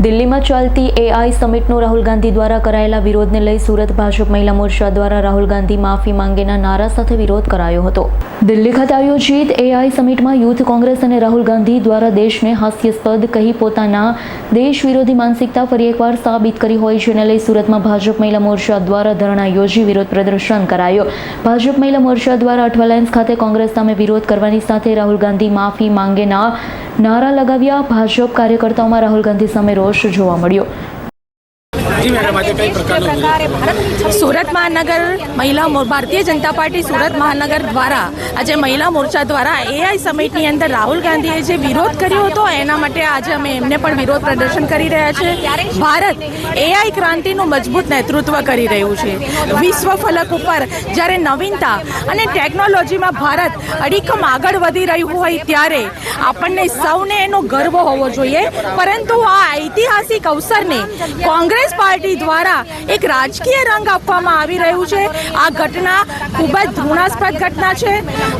દિલ્હીમાં ચાલતી એઆઈ સમિટનો રાહુલ ગાંધી દ્વારા કરાયેલા વિરોધને લઈ સુરત ભાજપ મહિલા મોરચા દ્વારા રાહુલ ગાંધી માફી માંગેના નારા સાથે વિરોધ કરાયો હતો। દિલ્હી ખાતે આયોજિત એઆઈ સમિટમાં યુથ કોંગ્રેસ અને રાહુલ ગાંધી દ્વારા દેશને હાસ્યાસ્પદ કહી પોતાના દેશ વિરોધી માનસિકતા ફરી એકવાર સાબિત કરી હોય, જેને લઈ સુરતમાં ભાજપ મહિલા મોરચા દ્વારા ધરણા યોજી વિરોધ પ્રદર્શન કરાયો। ભાજપ મહિલા મોરચા દ્વારા અઠવા લાઇન્સ ખાતે કોંગ્રેસ સામે વિરોધ કરવાની સાથે રાહુલ ગાંધી માફી માંગેના નારા લગાવ્યા। ભાજપ કાર્યકર્તાઓમાં રાહુલ ગાંધી સામે રોષ જોવા મળ્યો। સુરત મહાનગર ભારતીય જનતા પાર્ટી સુરત મહાનગર દ્વારા આજે મહિલા મોરચા દ્વારા એઆઈ સમિટની અંદર રાહુલ ગાંધીએ જે વિરોધ કર્યો હતો એના માટે આજે અમે એમને પણ વિરોધ પ્રદર્શન કરી રહ્યા છે। ભારત એઆઈ ક્રાંતિનું મજબૂત નેતૃત્વ કરી રહ્યું છે। વિશ્વ ફલક ઉપર જ્યારે નવીનતા અને ટેકનોલોજીમાં ભારત અડીખમ આગળ વધી રહ્યું હોય ત્યારે આપણને સૌને એનો ગર્વ હોવો જોઈએ, પરંતુ આ ઐતિહાસિક અવસરને કોંગ્રેસ પાર્ટી દ્વારા એક રાજકીય રંગ આપવામાં આવી રહ્યું છે। આ ઘટના ખૂબ જ ઘૃણાસ્પદ ઘટના છે।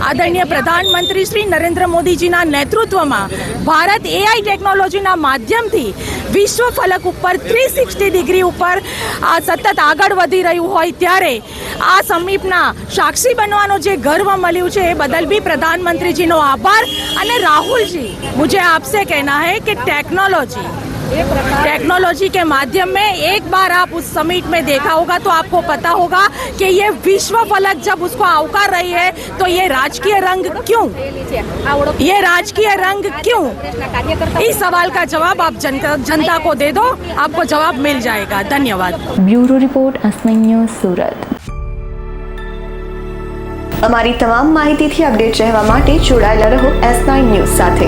આદરણીય પ્રધાનમંત્રી શ્રી નરેન્દ્ર મોદીજીના નેતૃત્વમાં ભારત એઆઈ ટેકનોલોજીના માધ્યમથી વિશ્વ ફલક ઉપર 360 ડિગ્રી ઉપર આ સતત આગળ વધી રહ્યું હોય ત્યારે આ સમીપના સાક્ષી બનવાનો જે ગર્વ મળ્યું છે એ બદલ भी प्रधानमंत्री जी नो आभार। અને राहुल जी, मुझे आपसे कहना है कि टेक्नोलॉजी के माध्यम में एक बार आप उस समिट में देखा होगा तो आपको पता होगा कि ये विश्व फलक जब उसको आवकार रही है तो ये राजकीय रंग क्यों? इस सवाल का जवाब आप जनता को दे दो, आपको जवाब मिल जाएगा। धन्यवाद। ब्यूरो रिपोर्ट S9 न्यूज़ सूरत। અમારી તમામ માહિતીથી અપડેટ રહેવા માટે જોડાયેલા રહો S9 ન્યૂઝ સાથે।